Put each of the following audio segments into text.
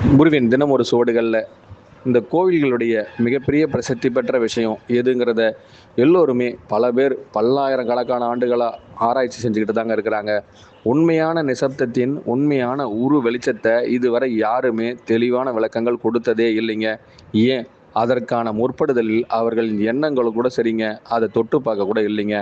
குருவின் தினம் ஒரு சுவடுகளில் இந்த கோவில்களுடைய மிகப்பெரிய பிரசித்தி பெற்ற விஷயம் எதுங்கிறத எல்லோருமே பல பேர் பல்லாயிரக்கணக்கான ஆண்டுகளாக ஆராய்ச்சி செஞ்சுக்கிட்டு தாங்க இருக்கிறாங்க. உண்மையான நிசப்தத்தின் உண்மையான வெளிச்சத்தை இதுவரை யாருமே தெளிவான விளக்கங்கள் கொடுத்ததே இல்லைங்க. ஏன் அதற்கான முற்படுதலில் அவர்களின் எண்ணங்களும் கூட சரிங்க, அதை தொட்டு பார்க்க கூட இல்லைங்க.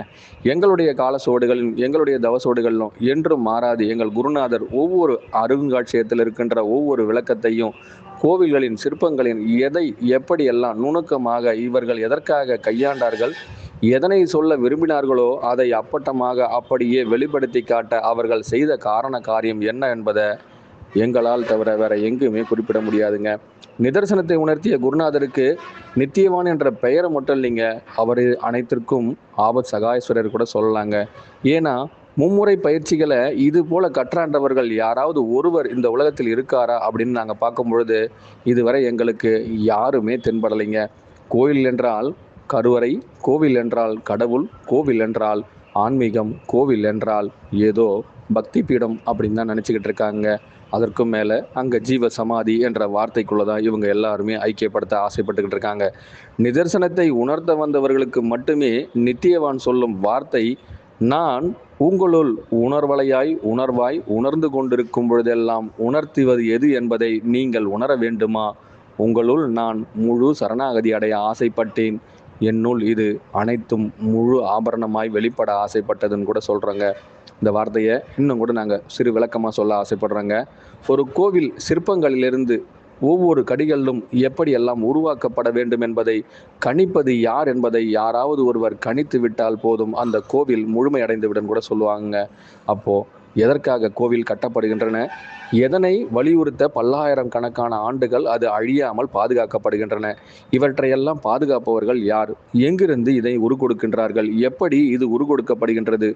எங்களுடைய கால சுவடுகளிலும் எங்களுடைய தவசோடுகளிலும் என்றும் மாறாது எங்கள் குருநாதர் ஒவ்வொரு அருங்காட்சியகத்தில் இருக்கின்ற ஒவ்வொரு விளக்கத்தையும், கோவில்களின் சிற்பங்களின் எதை எப்படியெல்லாம் நுணுக்கமாக இவர்கள் எதற்காக கையாண்டார்கள், எதனை சொல்ல விரும்பினார்களோ அதை அப்பட்டமாக அப்படியே வெளிப்படுத்தி காட்ட அவர்கள் செய்த காரண காரியம் என்ன என்பதை எங்களால் தவிர வேற எங்குமே குறிப்பிட முடியாதுங்க. நிதர்சனத்தை உணர்த்திய குருநாதருக்கு நித்தியவான் என்ற பெயரை மட்டும் இல்லைங்க, அவர் அனைத்திற்கும் ஆபத் சகாயஸ்வரர் கூட சொல்லலாங்க. ஏன்னா மும்முறை பயிற்சிகளை இது போல கற்றாண்டவர்கள் யாராவது ஒருவர் இந்த உலகத்தில் இருக்காரா அப்படின்னு நாங்கள் பார்க்கும் பொழுது இதுவரை எங்களுக்கு யாருமே தென்படலைங்க. கோயில் என்றால் கருவறை, கோவில் என்றால் கடவுள், கோவில் என்றால் ஆன்மீகம், கோவில் என்றால் ஏதோ பக்தி பீடம் அப்படின்னு தான் நினச்சிக்கிட்டு இருக்காங்க. அதற்கும் மேலே அங்கே ஜீவ சமாதி என்ற வார்த்தைக்குள்ளே தான் இவங்க எல்லாருமே ஐக்கியப்படுத்த ஆசைப்பட்டுக்கிட்டு இருக்காங்க. நிதர்சனத்தை உணர்த்த வந்தவர்களுக்கு மட்டுமே நித்தியவான் சொல்லும் வார்த்தை, நான் உங்களுள் உணர்வலையாய் உணர்வாய் உணர்ந்து கொண்டிருக்கும் பொழுதெல்லாம் உணர்த்துவது எது என்பதை நீங்கள் உணர வேண்டுமா? உங்களுள் நான் முழு சரணாகதி அடைய ஆசைப்பட்டேன். என்னுள் இது அனைத்தும் முழு ஆபரணமாய் வெளிப்பட ஆசைப்பட்டதுன்னு கூட சொல்கிறேங்க. இந்த வார்த்தையை இன்னும் கூட நாங்கள் சிறு விளக்கமாக சொல்ல ஆசைப்படுறோங்க. ஒரு கோவில் சிற்பங்களிலிருந்து ஒவ்வொரு கடிகளிலும் எப்படியெல்லாம் உருவாக்கப்பட வேண்டும் என்பதை கணிப்பது யார் என்பதை யாராவது ஒருவர் கணித்து விட்டால் போதும், அந்த கோவில் முழுமையடைந்து விடும் கூட சொல்லுவாங்க. அப்போது எதற்காக கோவில் கட்டப்படுகின்றன, எதனை வலியுறுத்த பல்லாயிரம் கணக்கான ஆண்டுகள் அது அழியாமல் பாதுகாக்கப்படுகின்றன, இவற்றையெல்லாம் பாதுகாப்பவர்கள் யார், எங்கிருந்து இதை உருக்கொடுக்கின்றார்கள், எப்படி இது உருக்கொடுக்கப்படுகின்றது,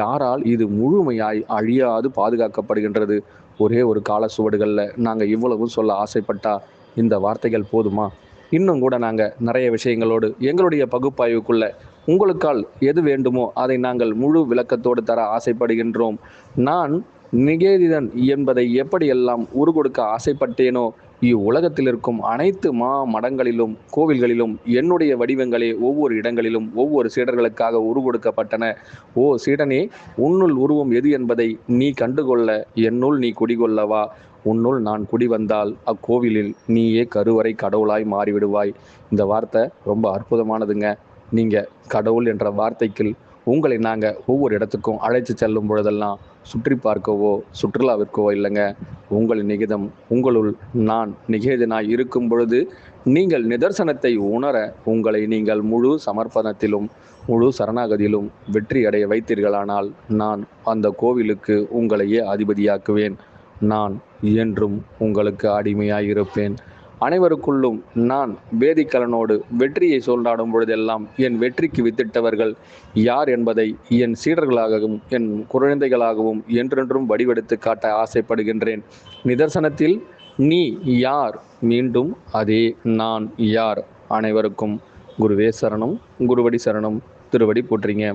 யாரால் இது முழுமையாய் அழியாது பாதுகாக்கப்படுகின்றது. ஒரே ஒரு கால சுவடுகளில் நாங்கள் இவ்வளவும் சொல்ல ஆசைப்பட்டா இந்த வார்த்தைகள் போதுமா? இன்னும் கூட நாங்கள் நிறைய விஷயங்களோடு எங்களுடைய பகுப்பாய்வுக்குள்ள உங்களுக்கால் எது வேண்டுமோ அதை நாங்கள் முழு விளக்கத்தோடு தர ஆசைப்படுகின்றோம். நான் நிகேதிதன் என்பதை எப்படியெல்லாம் உருகொடுக்க ஆசைப்பட்டேனோ, இவ்வுலகத்தில் இருக்கும் அனைத்து மடங்களிலும் கோவில்களிலும் என்னுடைய வடிவங்களே ஒவ்வொரு இடங்களிலும் ஒவ்வொரு சீடர்களுக்காக உருகொடுக்கப்பட்டன. ஓ சீடனே, உன்னுள் உருவம் எது என்பதை நீ கண்டுகொள்ள என்னுள் நீ குடிகொள்ளவா. உன்னுள் நான் குடி வந்தால் அக்கோவிலில் நீயே கருவறை கடவுளாய் மாறிவிடுவாய். இந்த வார்த்தை ரொம்ப அற்புதமானதுங்க. நீங்கள் கடவுள் என்ற வார்த்தைக்கு உங்களை நாங்கள் ஒவ்வொரு இடத்துக்கும் அழைத்து செல்லும் பொழுதெல்லாம் சுற்றி பார்க்கவோ சுற்றுலாவிற்கோ இல்லைங்க. உங்கள் நிகிதம் உங்களுள் நான் நிகேதனாய் இருக்கும் பொழுது நீங்கள் நிதர்சனத்தை உணர உங்களை நீங்கள் முழு சமர்ப்பணத்திலும் முழு சரணாகதியிலும் வெற்றி அடைய வைத்தீர்களானால் நான் அந்த கோவிலுக்கு உங்களையே அதிபதியாக்குவேன். நான் என்றும் உங்களுக்கு அடிமையாயிருப்பேன். அனைவருக்குள்ளும் நான் வேதிக்கலனோடு வெற்றியை சொல்லாடும் பொழுதெல்லாம் என் வெற்றிக்கு வித்திட்டவர்கள் யார் என்பதை என் சீடர்களாகவும் என் குழந்தைகளாகவும் என்றென்றும் வடிவெடுத்து காட்ட ஆசைப்படுகின்றேன். நிதர்சனத்தில் நீ யார், மீண்டும் அதே நான் யார். அனைவருக்கும் குருவே சரணம், குருவடி சரணம், திருவடி போற்றிங்க.